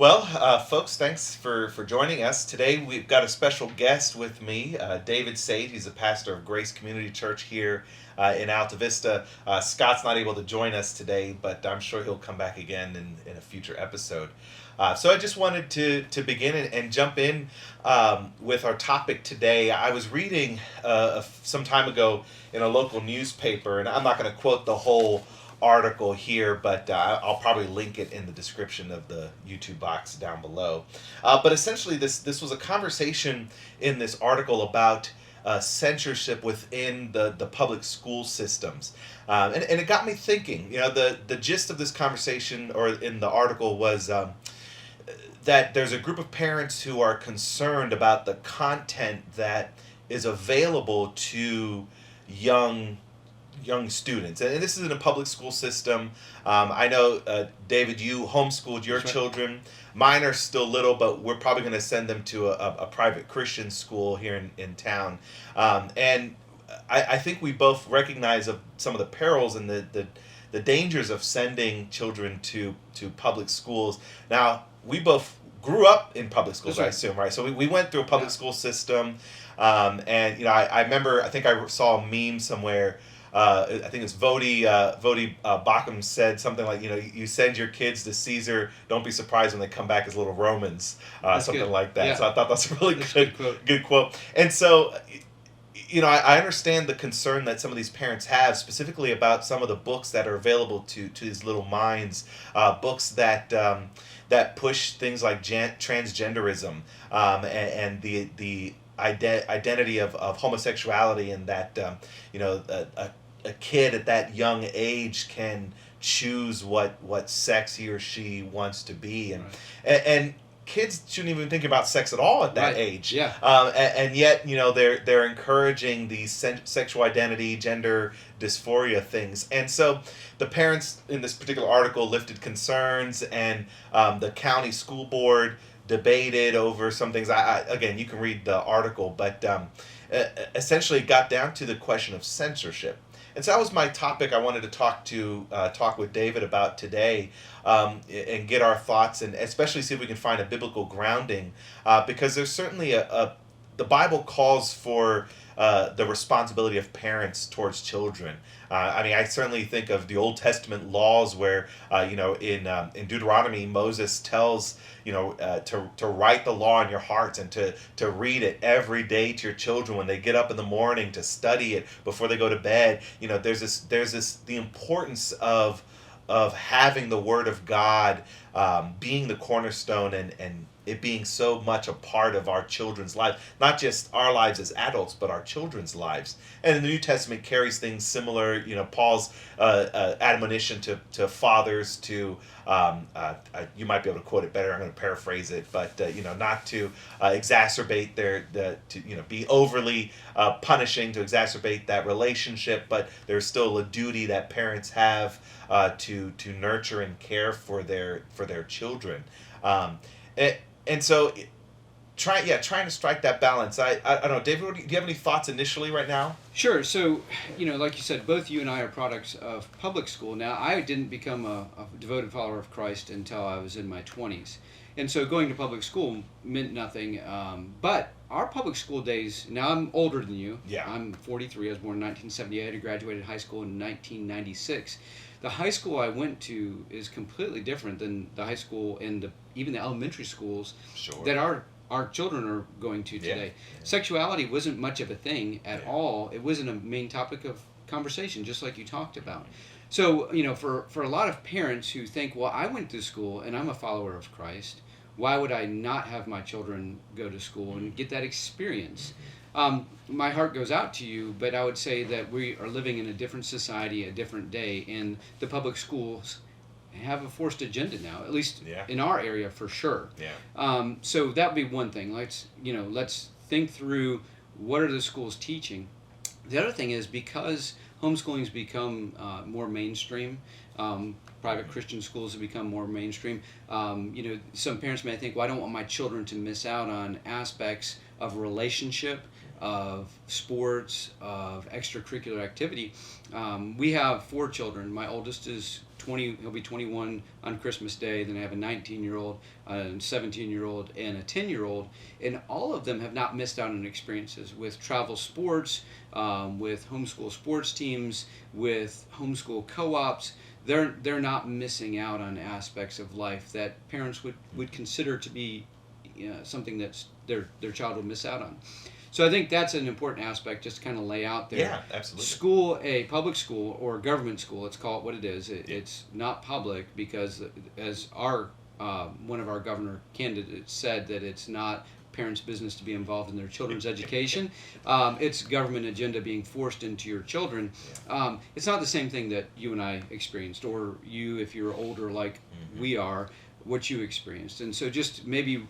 Well, folks, thanks for joining us. Today we've got a special guest with me, David Sage. He's a pastor of Grace Community Church here in Alta Vista. Scott's not able to join us today, but I'm sure he'll come back again in a future episode. So I just wanted to begin and jump in with our topic today. I was reading some time ago in a local newspaper, and I'm not going to quote the whole article here, but I'll probably link it in the description of the YouTube box down below. But essentially, this was a conversation in this article about censorship within the public school systems, and it got me thinking. You know, the gist of this conversation or in the article was that there's a group of parents who are concerned about the content that is available to young students, and this is in a public school system. I know, David, you homeschooled your children. Mine are still little, but we're probably going to send them to a private Christian school here in town. And I think we both recognize of some of the perils and the dangers of sending children to public schools. Now, we both grew up in public schools, I assume, right? So we went through a public school system, and I remember, I think I saw a meme somewhere. I think it's Vodi Bakum said something like, you send your kids to Caesar, don't be surprised when they come back as little Romans, something good. Like that. Yeah. So I thought that's a really good quote. And so, I understand the concern that some of these parents have, specifically about some of the books that are available to these little minds, books that push things like transgenderism, and the identity of homosexuality, and that a kid at that young age can choose what sex he or she wants to be, and right. and kids shouldn't even think about sex at all at that right. age. Yeah. And yet, they're encouraging these sexual identity, gender dysphoria things. And so the parents in this particular article lifted concerns, and the county school board debated over some things. Again, you can read the article, but essentially it got down to the question of censorship. And so that was my topic I wanted to talk with David about today, and get our thoughts, and especially see if we can find a biblical grounding, because there's certainly the Bible calls for the responsibility of parents towards children. I certainly think of the Old Testament laws where, in Deuteronomy, Moses tells, to write the law in your hearts, and to read it every day to your children when they get up in the morning, to study it before they go to bed. There's the importance of having the Word of God being the cornerstone, and it being so much a part of our children's lives, not just our lives as adults, but our children's lives. And the New Testament carries things similar. Paul's admonition to fathers to, you might be able to quote it better. I'm going to paraphrase it, but not to exacerbate be overly punishing, to exacerbate that relationship. But there's still a duty that parents have to nurture and care for their children. And so, trying to strike that balance. I don't know, David, do you have any thoughts initially right now? Sure. So, like you said, both you and I are products of public school. Now, I didn't become a devoted follower of Christ until I was in my 20s. And so going to public school meant nothing. But our public school days, now I'm older than you. Yeah. I'm 43. I was born in 1978. I graduated high school in 1996. The high school I went to is completely different than the high school and even the elementary schools that our children are going to today. Yeah. Sexuality wasn't much of a thing at all. It wasn't a main topic of conversation, just like you talked about. So, for a lot of parents who think, well, I went to school and I'm a follower of Christ, why would I not have my children go to school and get that experience? My heart goes out to you, but I would say that we are living in a different society, a different day, and the public schools have a forced agenda now, at least in our area for sure. Yeah. So that would be one thing. Let's think through, what are the schools teaching. The other thing is, because homeschooling's become more mainstream, private Christian schools have become more mainstream. Some parents may think, well, I don't want my children to miss out on aspects of relationship, of sports, of extracurricular activity. We have 4 children. My oldest is He'll be 21 on Christmas Day. Then I have a 19-year-old, a 17-year-old, and a 10-year-old, and all of them have not missed out on experiences with travel sports, with homeschool sports teams, with homeschool co-ops. They're not missing out on aspects of life that parents would consider to be something that's their child will miss out on. So I think that's an important aspect just to kind of lay out there. Yeah, absolutely. School, a public school or government school, let's call it what it is. It's not public because, as our one of our governor candidates said, that it's not parents' business to be involved in their children's education. It's government agenda being forced into your children. It's not the same thing that you and I experienced, or you, if you're older like we are, what you experienced. And so just maybe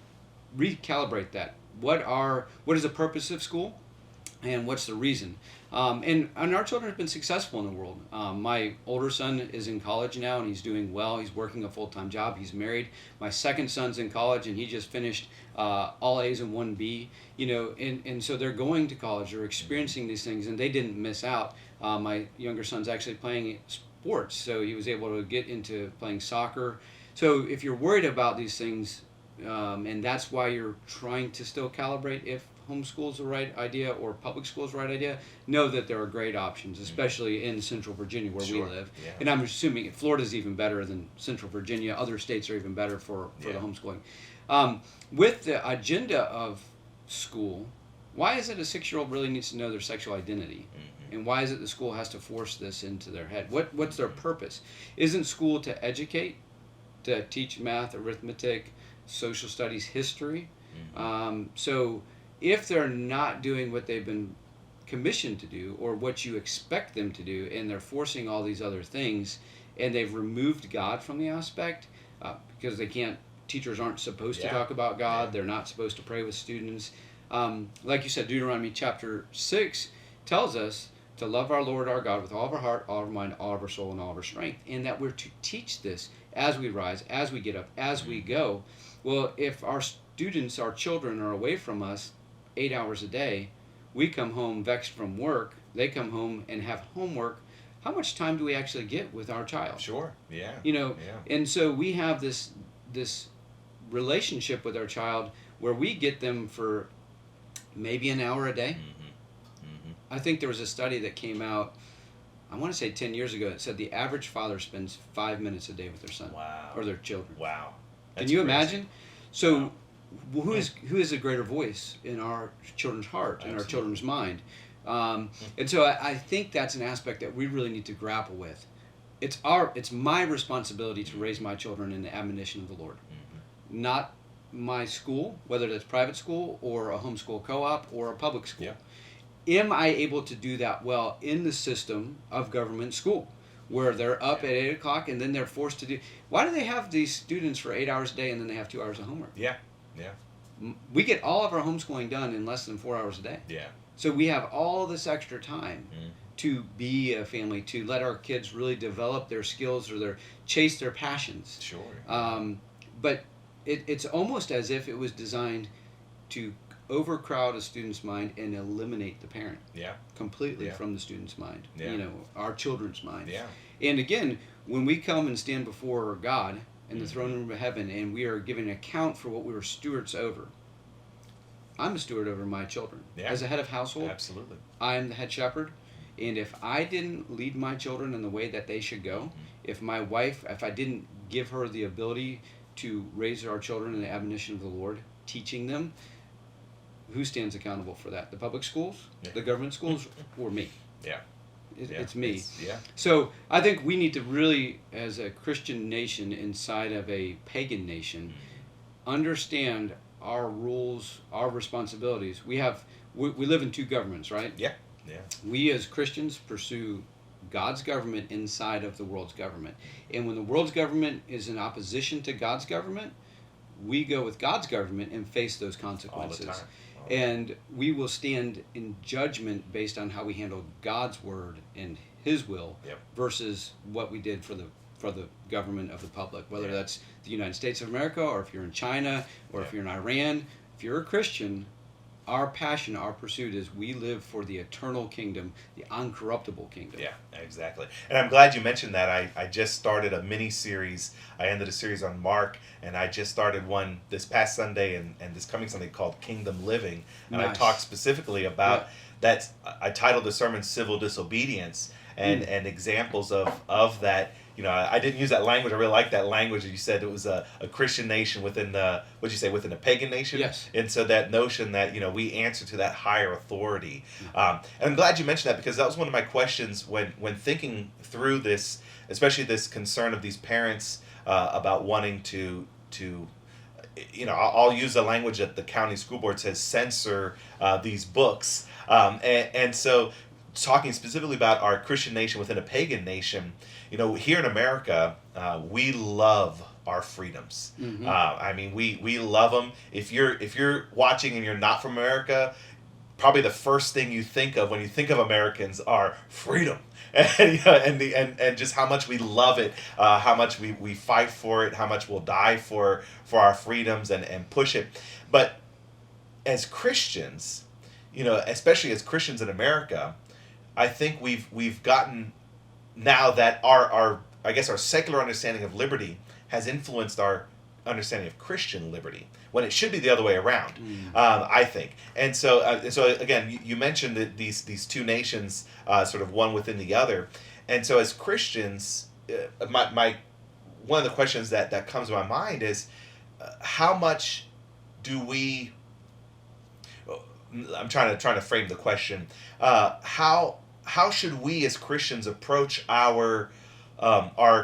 recalibrate that. What is the purpose of school, and what's the reason? And our children have been successful in the world. My older son is in college now, and he's doing well. He's working a full-time job. He's married. My second son's in college, and he just finished all A's and 1B. And so they're going to college. They're experiencing these things, and they didn't miss out. My younger son's actually playing sports, so he was able to get into playing soccer. So if you're worried about these things, and that's why you're trying to still calibrate if homeschool's the right idea or public school's the right idea, know that there are great options, especially in Central Virginia where we live. Yeah. And I'm assuming Florida's even better than Central Virginia. Other states are even better for the homeschooling. With the agenda of school, why is it a 6-year-old really needs to know their sexual identity? And why is it the school has to force this into their head? What's their purpose? Isn't school to educate, to teach math, arithmetic, social studies, history? So if they're not doing what they've been commissioned to do or what you expect them to do, and they're forcing all these other things, and they've removed God from the aspect, because teachers aren't supposed to talk about God, they're not supposed to pray with students. Like you said, Deuteronomy chapter 6 tells us to love our Lord our God with all of our heart, all of our mind, all of our soul, and all of our strength, and that we're to teach this as we rise, as we get up, as we go. Well, if our students, our children, are away from us 8 hours a day, we come home vexed from work, they come home and have homework, how much time do we actually get with our child? Sure, yeah. And so we have this relationship with our child where we get them for maybe an hour a day. I think there was a study that came out, I want to say 10 years ago, that said the average father spends 5 minutes a day with their son. Wow. Or their children. Wow. Can you imagine? So who is a greater voice in our children's heart, in our children's mind? And so I think that's an aspect that we really need to grapple with. It's my responsibility to raise my children in the admonition of the Lord. Not my school, whether that's private school or a homeschool co-op or a public school. Yeah. Am I able to do that well in the system of government school, where they're up at 8 o'clock and then they're forced to do... Why do they have these students for 8 hours a day and then they have 2 hours of homework? Yeah. We get all of our homeschooling done in less than 4 hours a day. Yeah. So we have all this extra time to be a family, to let our kids really develop their skills or chase their passions. Sure. But it's almost as if it was designed to overcrowd a student's mind and eliminate the parent completely from the student's mind, our children's mind. And again, when we come and stand before God in the throne room of heaven and we are giving account for what we were stewards over, I'm a steward over my children. As a head of household, absolutely, I am the head shepherd. And if I didn't lead my children in the way that they should go, if I didn't give her the ability to raise our children in the admonition of the Lord, teaching them, who stands accountable for that? The public schools, the government schools, or me? It's me. So I think we need to really, as a Christian nation inside of a pagan nation, understand our rules, our responsibilities. We live in two governments, right? Yeah. We as Christians pursue God's government inside of the world's government. And when the world's government is in opposition to God's government, we go with God's government and face those consequences. All the time. And we will stand in judgment based on how we handle God's word and His will versus what we did for the government of the public, whether that's the United States of America or if you're in China or if you're in Iran. If you're a Christian, our passion, our pursuit is we live for the eternal kingdom, the uncorruptible kingdom. Yeah, exactly. And I'm glad you mentioned that. I just started a mini series. I ended a series on Mark, and I just started one this past Sunday and this coming Sunday called Kingdom Living. And I Nice. talked specifically about that. I titled the sermon Civil Disobedience and examples of that. You know, I didn't use that language. I really like that language. You said it was a Christian nation within the, what'd you say, within a pagan nation? Yes. And so that notion that, you know, we answer to that higher authority. And I'm glad you mentioned that, because that was one of my questions when thinking through this, especially this concern of these parents about wanting to you know, I'll use the language that the county school board says, censor these books. And so talking specifically about our Christian nation within a pagan nation, you know, here in America, we love our freedoms. I mean, we love them. If you're watching and you're not from America, probably the first thing you think of when you think of Americans are freedom. And, you know, and just how much we love it, how much we fight for it, how much we'll die for our freedoms and push it. But as Christians, you know, especially as Christians in America, I think we've gotten now that our I guess our secular understanding of liberty has influenced our understanding of Christian liberty, when it should be the other way around. I think. And so again, you mentioned that these two nations, sort of one within the other, and so as Christians, my one of the questions that comes to my mind is, how much do we? I'm trying to frame the question. How should we as Christians approach our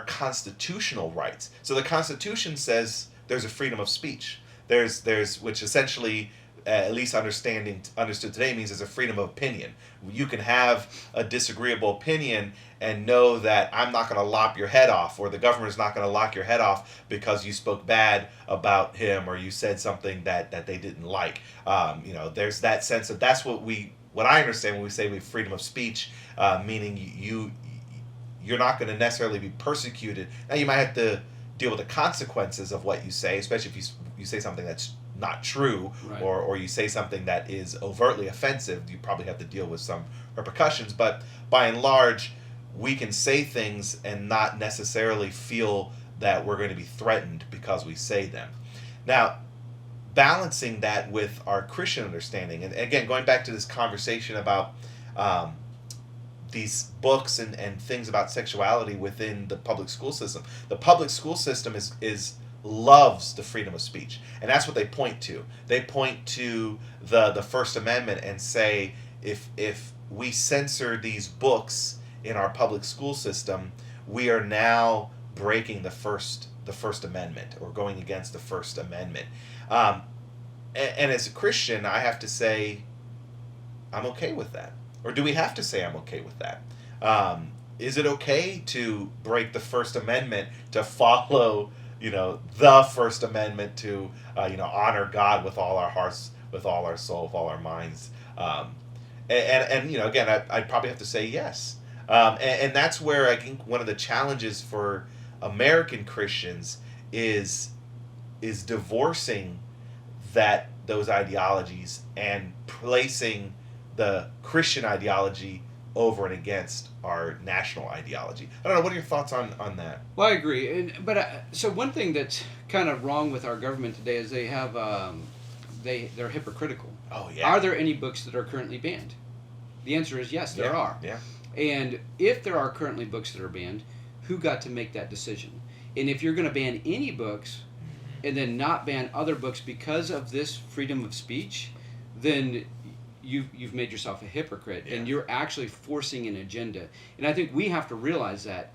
constitutional rights? So the Constitution says there's a freedom of speech. There's which essentially, at least understood today, means there's a freedom of opinion. You can have a disagreeable opinion and know that I'm not going to lop your head off, or the government's not going to lock your head off because you spoke bad about him or you said something that they didn't like. You know, there's that sense of that's what I understand when we say we have freedom of speech, meaning you're not going to necessarily be persecuted. Now, you might have to deal with the consequences of what you say, especially if you say something that's not true, Right. or you say something that is overtly offensive. You probably have to deal with some repercussions. But by and large, we can say things and not necessarily feel that we're going to be threatened because we say them. Now, balancing that with our Christian understanding, and again, going back to this conversation about these books and things about sexuality within the public school system. The public school system loves the freedom of speech, and that's what they point to. They point to the First Amendment and say, if we censor these books in our public school system, we are now breaking the First Amendment, or going against the First Amendment. And as a Christian, I have to say, I'm okay with that. Or do we have to say I'm okay with that? Is it okay to break the First Amendment to follow, you know, the First Amendment to, honor God with all our hearts, with all our soul, with all our minds? And you know, again, I'd probably have to say yes. And that's where I think one of the challenges for American Christians is divorcing those ideologies and placing the Christian ideology over and against our national ideology. I don't know. What are your thoughts on that? Well, I agree. So one thing that's kind of wrong with our government today is they have they're hypocritical. Oh yeah. Are there any books that are currently banned? The answer is yes, there are. Yeah. And if there are currently books that are banned, who got to make that decision? And if you're going to ban any books and then not ban other books because of this freedom of speech, then you've made yourself a hypocrite, and you're actually forcing an agenda. And I think we have to realize that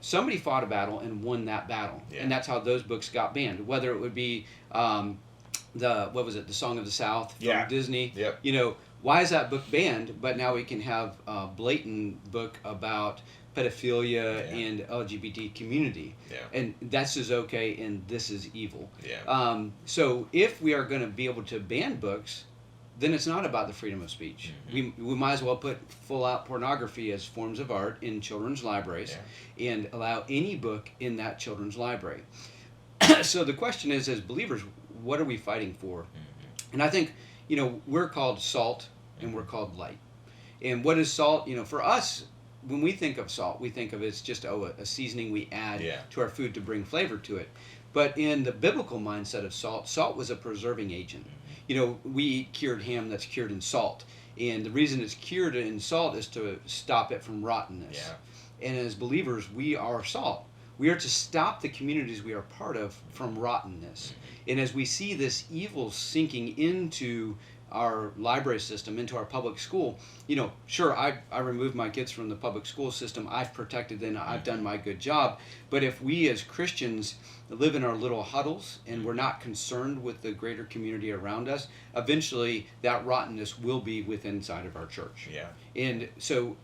somebody fought a battle and won that battle, and that's how those books got banned. Whether it would be the Song of the South from Disney. Yep. You know, why is that book banned? But now we can have a blatant book about pedophilia and LGBT community, and that's is okay, and this is evil. So if we are going to be able to ban books, then it's not about the freedom of speech. We might as well put full-out pornography as forms of art in children's libraries and allow any book in that children's library. So the question is, as believers, what are we fighting for? And I think, we're called salt and we're called light. And what is salt? For us, when we think of salt, we think of it as just a seasoning we add to our food to bring flavor to it. But in the biblical mindset of salt was a preserving agent. We eat cured ham that's cured in salt. And the reason it's cured in salt is to stop it from rottenness. Yeah. And as believers, we are salt. We are to stop the communities we are part of from rottenness. And as we see this evil sinking into our library system, into our public school, sure, I removed my kids from the public school system. I've protected them. I've done my good job. But if we as Christians live in our little huddles and we're not concerned with the greater community around us, eventually that rottenness will be within inside of our church. Yeah. And so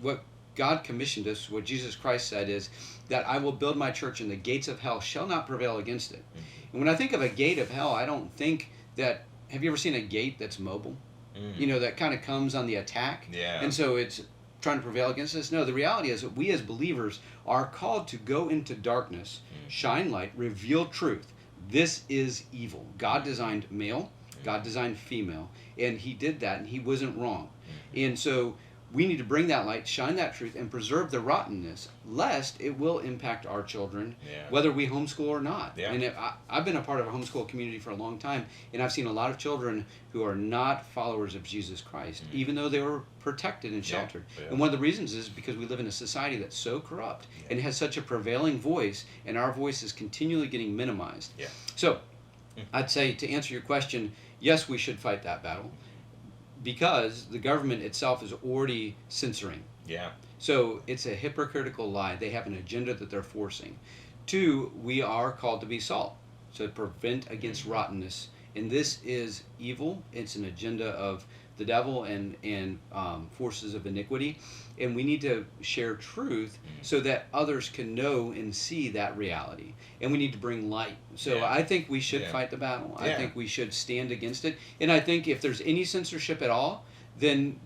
what God commissioned us, what Jesus Christ said is that I will build my church and the gates of hell shall not prevail against it. And when I think of a gate of hell, I don't think that, have you ever seen a gate that's mobile? That kind of comes on the attack. Yeah. And so it's trying to prevail against us. No, the reality is that we as believers are called to go into darkness, shine light, reveal truth. This is evil. God designed male, God designed female, and he did that, and he wasn't wrong. And so we need to bring that light, shine that truth, and preserve the rottenness, lest it will impact our children, whether we homeschool or not. Yeah. And I've been a part of a homeschool community for a long time, and I've seen a lot of children who are not followers of Jesus Christ, even though they were protected and sheltered. Yeah. And one of the reasons is because we live in a society that's so corrupt and has such a prevailing voice, and our voice is continually getting minimized. Yeah. So I'd say, to answer your question, yes, we should fight that battle, because the government itself is already censoring. Yeah. So it's a hypocritical lie. They have an agenda that they're forcing. 2, we are called to be salt, to prevent against rottenness. And this is evil. It's an agenda of the devil and forces of iniquity. And we need to share truth so that others can know and see that reality. And we need to bring light. So I think we should fight the battle. I think we should stand against it. And I think if there's any censorship at all, then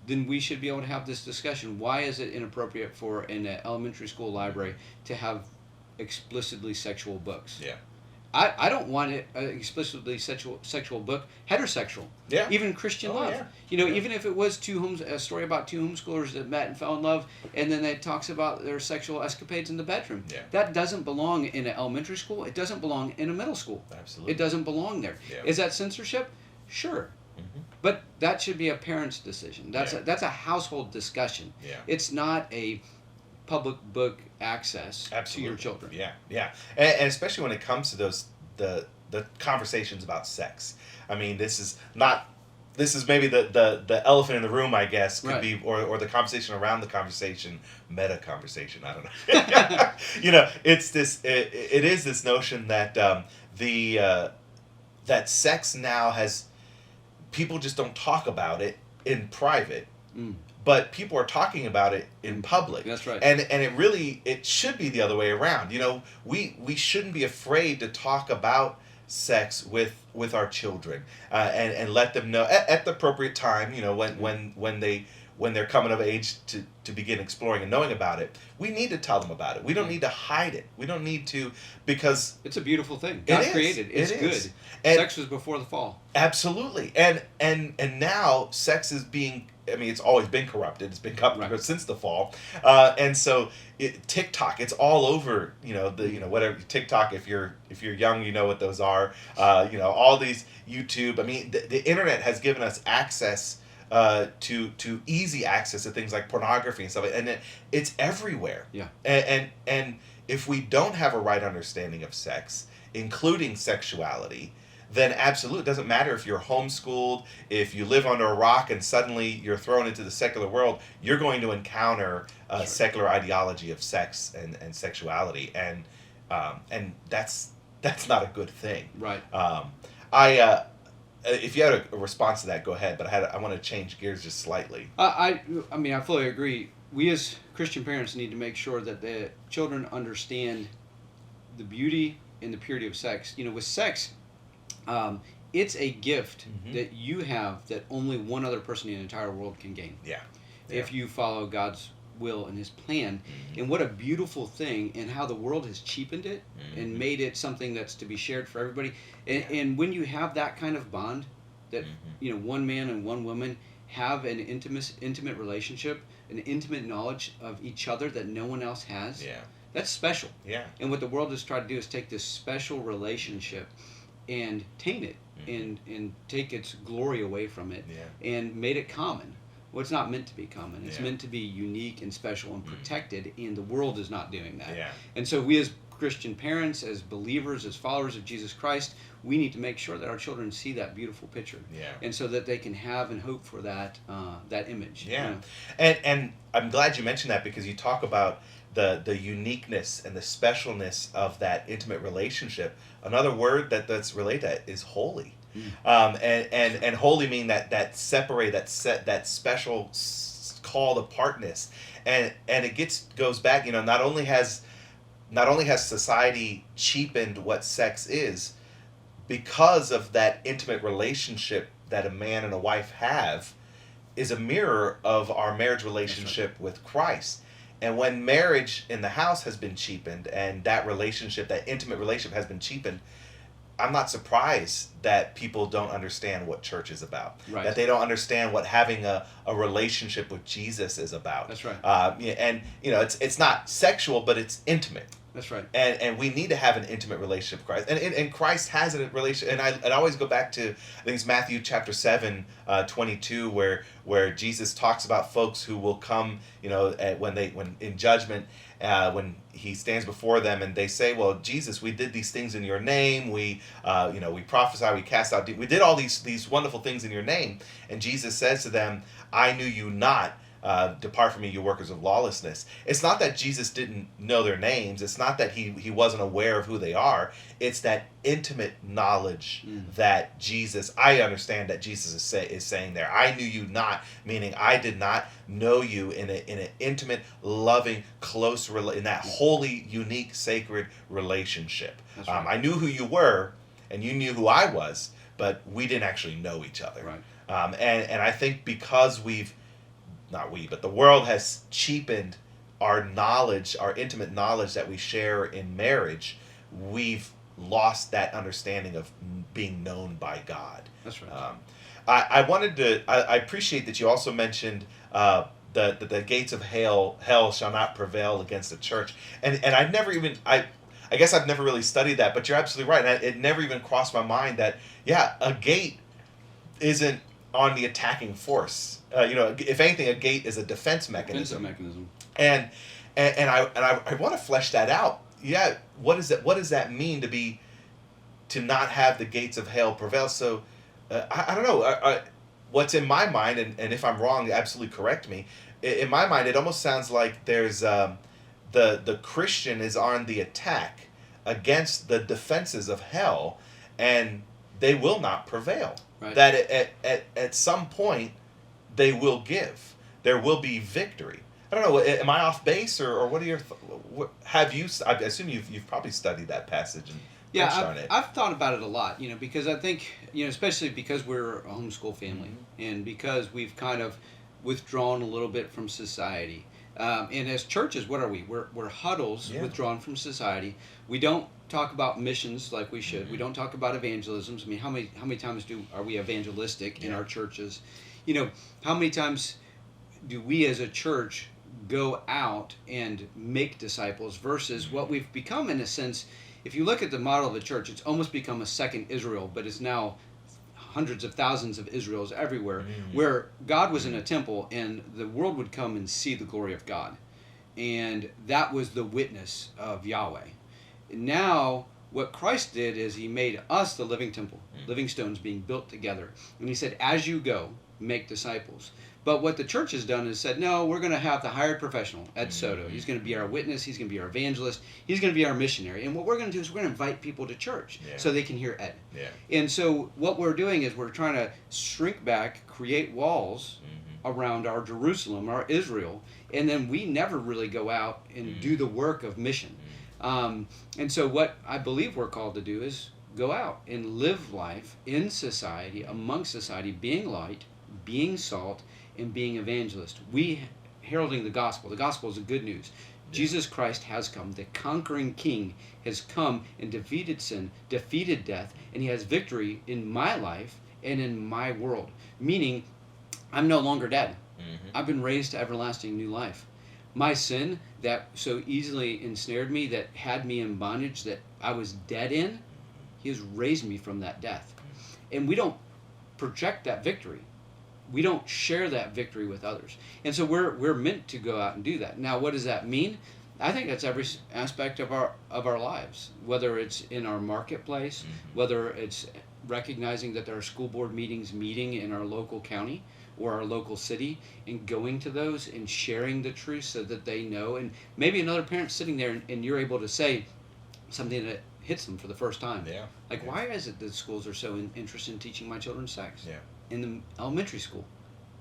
we should be able to have this discussion. Why is it inappropriate for an elementary school library to have explicitly sexual books? Yeah. I don't want it explicitly sexual book, heterosexual. Yeah. Even Christian love. Yeah. Even if it was a story about 2 homeschoolers that met and fell in love, and then it talks about their sexual escapades in the bedroom. Yeah. That doesn't belong in an elementary school. It doesn't belong in a middle school. Absolutely. It doesn't belong there. Yeah. Is that censorship? Sure. But that should be a parent's decision. That's a household discussion. Yeah. It's not a public book access to your children. Yeah. And especially when it comes to the conversations about sex. I mean, this is maybe the elephant in the room, I guess, could be, or the conversation around the conversation, meta conversation, I don't know. It's this, it is this notion that that sex now has, people just don't talk about it in private. But people are talking about it in public. That's right. And it should be the other way around. We shouldn't be afraid to talk about sex with our children, and let them know at the appropriate time, when they're coming of age to begin exploring and knowing about it. We need to tell them about it. We don't need to hide it. We don't need to, because it's a beautiful thing. God created it. It's good. And sex was before the fall. Absolutely. And now sex is being, it's always been corrupted. It's been corrupted since the fall. And so TikTok, it's all over, whatever TikTok, if you're young, you know what those are. All these YouTube. The internet has given us access to easy access to things like pornography and stuff, and it's everywhere. Yeah. And if we don't have a right understanding of sex, including sexuality, then absolutely, it doesn't matter if you're homeschooled, if you live under a rock and suddenly you're thrown into the secular world, you're going to encounter a secular ideology of sex and sexuality, and that's not a good thing. Right. If you had a response to that, go ahead. But I want to change gears just slightly. I fully agree. We as Christian parents need to make sure that the children understand the beauty and the purity of sex. With sex, it's a gift that you have that only one other person in the entire world can gain. Yeah. If you follow God's will and his plan. And what a beautiful thing, and how the world has cheapened it and made it something that's to be shared for everybody. And when you have that kind of bond, that one man and one woman have an intimate relationship, an intimate knowledge of each other that no one else has. Yeah. That's special. Yeah. And what the world has tried to do is take this special relationship and taint it and take its glory away from it and made it common. Well, it's not meant to be common. It's meant to be unique and special and protected, and the world is not doing that. Yeah. And so we as Christian parents, as believers, as followers of Jesus Christ, we need to make sure that our children see that beautiful picture. Yeah. And so that they can have and hope for that image. Yeah. And I'm glad you mentioned that, because you talk about the uniqueness and the specialness of that intimate relationship. Another word that's related to that is holy. And holy mean that separate, that special called apartness, and it goes back. Not only has society cheapened what sex is, because of that intimate relationship that a man and a wife have, is a mirror of our marriage relationship with Christ. And when marriage in the house has been cheapened, and that relationship, that intimate relationship, has been cheapened, I'm not surprised that people don't understand what church is about. Right. That they don't understand what having a relationship with Jesus is about. That's right. And it's not sexual, but it's intimate. That's right. And we need to have an intimate relationship with Christ. And Christ has a relationship. And I always go back to, I think it's Matthew chapter 7, 22, where Jesus talks about folks who will come, when in judgment, when he stands before them and they say, well, Jesus, we did these things in your name. We prophesied, we cast out, we did all these wonderful things in your name. And Jesus says to them, I knew you not. Depart from me, you workers of lawlessness. It's not that Jesus didn't know their names. It's not that he wasn't aware of who they are. It's that intimate knowledge that I understand that Jesus is saying there. I knew you not, meaning I did not know you in an intimate, loving, close, in that holy, unique, sacred relationship. That's right. I knew who you were, and you knew who I was, but we didn't actually know each other. Right. And I think because but the world has cheapened our knowledge, our intimate knowledge that we share in marriage, we've lost that understanding of being known by God. That's right. I appreciate that you also mentioned the gates of hell shall not prevail against the church. And I've never even, I guess I've never really studied that, but you're absolutely right. And it never even crossed my mind that, a gate isn't on the attacking force. If anything, a gate is a defense mechanism. And I want to flesh that out. Yeah, what does that mean to not have the gates of hell prevail? So I don't know. What's in my mind, and if I'm wrong, absolutely correct me. In my mind, it almost sounds like there's the Christian is on the attack against the defenses of hell, and they will not prevail. Right. That at some point they will give. There will be victory. I don't know. Am I off base, or what are your? Have you? I assume you've probably studied that passage and preached on it. I've thought about it a lot. Because I think especially because we're a homeschool family, and because we've kind of withdrawn a little bit from society. And as churches, what are we? We're huddles withdrawn from society. We don't talk about missions like we should. We don't talk about evangelisms. I mean, how many times are we evangelistic in our churches? How many times do we as a church go out and make disciples versus what we've become, in a sense? If you look at the model of the church, it's almost become a second Israel, but it's now hundreds of thousands of Israels everywhere, where God was in a temple and the world would come and see the glory of God. And that was the witness of Yahweh. Now, what Christ did is he made us the living temple, living stones being built together. And he said, as you go, make disciples. But what the church has done is said, no, we're going to have the hired professional, Ed Soto. He's going to be our witness. He's going to be our evangelist. He's going to be our missionary. And what we're going to do is we're going to invite people to church so they can hear Ed. Yeah. And so what we're doing is we're trying to shrink back, create walls around our Jerusalem, our Israel, and then we never really go out and do the work of mission. And so what I believe we're called to do is go out and live life in society, among society, being light, being salt, and being evangelist. We heralding the gospel. The gospel is the good news. Jesus Christ has come. The conquering king has come and defeated sin, defeated death, and he has victory in my life and in my world. Meaning, I'm no longer dead. Mm-hmm. I've been raised to everlasting new life. My sin that so easily ensnared me, that had me in bondage, that I was dead in, he has raised me from that death. And we don't project that victory. We don't share that victory with others. And so we're meant to go out and do that. Now, what does that mean? I think that's every aspect of our lives, whether it's in our marketplace, whether it's recognizing that there are school board meeting in our local county or our local city, and going to those and sharing the truth so that they know. And maybe another parent sitting there, and you're able to say something that hits them for the first time. Yeah. Like, why is it that schools are so interested in teaching my children sex? Yeah. In the elementary school.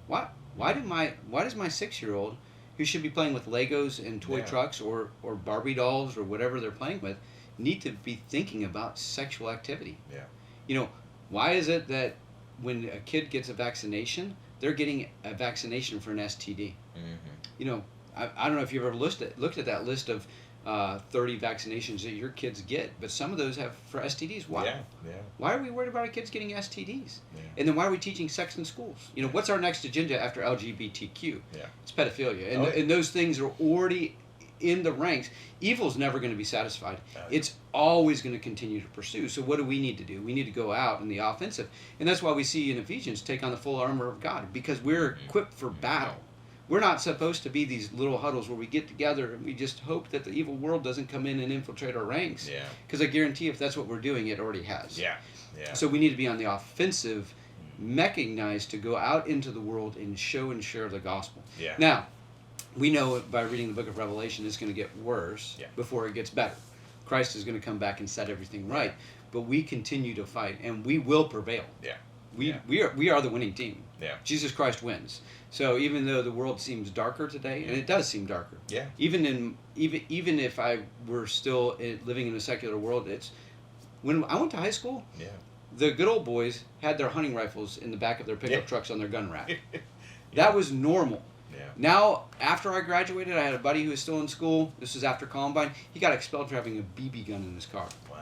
Why does my 6-year-old, who should be playing with Legos and toy trucks or Barbie dolls or whatever they're playing with, need to be thinking about sexual activity? Yeah. Why is it that when a kid gets a vaccination, they're getting a vaccination for an STD? Mm-hmm. I don't know if you've ever looked at that list of 30 vaccinations that your kids get, but some of those have for STDs. Why? Yeah. Why are we worried about our kids getting STDs? Yeah. And then why are we teaching sex in schools? What's our next agenda after LGBTQ? Yeah. It's pedophilia. And those things are already in the ranks. Evil's never going to be satisfied. It's always going to continue to pursue. So what do we need to do? We need to go out in the offensive. And that's why we see in Ephesians, take on the full armor of God, because we're equipped for battle. We're not supposed to be these little huddles where we get together and we just hope that the evil world doesn't come in and infiltrate our ranks. Yeah. Because I guarantee if that's what we're doing, it already has. Yeah. Yeah. So we need to be on the offensive, mechanized to go out into the world and show and share the gospel. Yeah. Now, we know by reading the book of Revelation, it's going to get worse before it gets better. Christ is going to come back and set everything right. But we continue to fight, and we will prevail. Yeah. We are the winning team. Yeah. Jesus Christ wins. So even though the world seems darker today, and it does seem darker. Yeah. Even if I were still living in a secular world, it's when I went to high school. Yeah. The good old boys had their hunting rifles in the back of their pickup trucks on their gun rack. That was normal. Yeah. Now, after I graduated, I had a buddy who was still in school. This was after Columbine. He got expelled for having a BB gun in his car. Wow.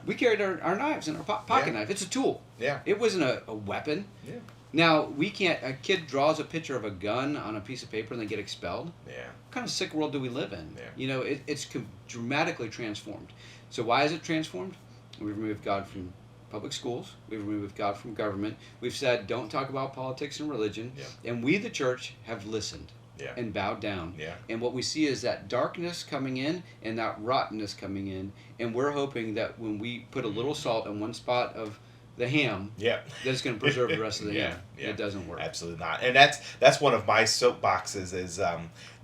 We carried our knives in our pocket knife. It's a tool. Yeah. It wasn't a weapon. Yeah. Now, we can't... A kid draws a picture of a gun on a piece of paper and they get expelled. Yeah. What kind of sick world do we live in? Yeah. It's dramatically transformed. So why is it transformed? We've removed God from public schools. We've removed God from government. We've said, don't talk about politics and religion. Yeah. And we, the church, have listened. Yeah. And bowed down. Yeah. And what we see is that darkness coming in and that rottenness coming in. And we're hoping that when we put a little salt on one spot of the ham, that it's going to preserve the rest of the ham. Yeah. It doesn't work. Absolutely not. And that's one of my soapboxes is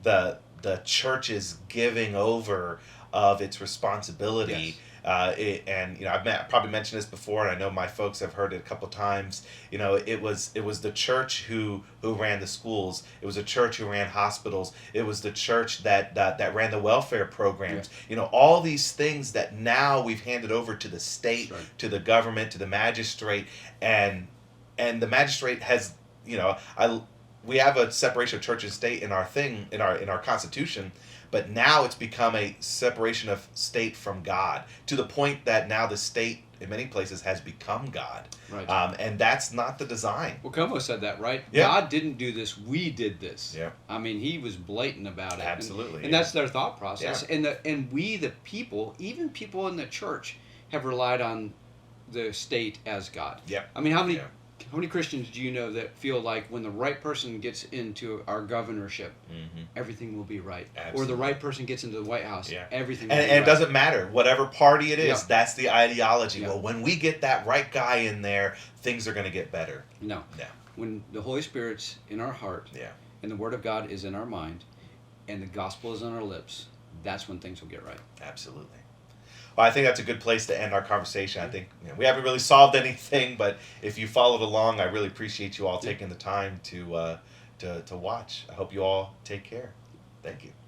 the church's giving over of its responsibility. Yes. I've probably mentioned this before, and I know my folks have heard it a couple times. It was the church who ran the schools. It was the church who ran hospitals. It was the church that ran the welfare programs. Yeah. All these things that now we've handed over to the state, to the government, to the magistrate, and the magistrate has we have a separation of church and state in our Constitution. But now it's become a separation of state from God, to the point that now the state, in many places, has become God. Right. And that's not the design. Well, Como said that, right? Yeah. God didn't do this. We did this. Yeah. I mean, he was blatant about it. Absolutely. And that's their thought process. Yeah. And we, the people, even people in the church, have relied on the state as God. Yeah. I mean, how many Christians do you know that feel like when the right person gets into our governorship, everything will be right? Absolutely. Or the right person gets into the White House, everything will be right. And it doesn't matter. Whatever party it is, Yeah. that's the ideology. Yeah. Well, when we get that right guy in there, things are going to get better. No. No. When the Holy Spirit's in our heart, and the Word of God is in our mind, and the gospel is on our lips, that's when things will get right. Absolutely. Well, I think that's a good place to end our conversation. I think we haven't really solved anything, but if you followed along, I really appreciate you all taking the time to watch. I hope you all take care. Thank you.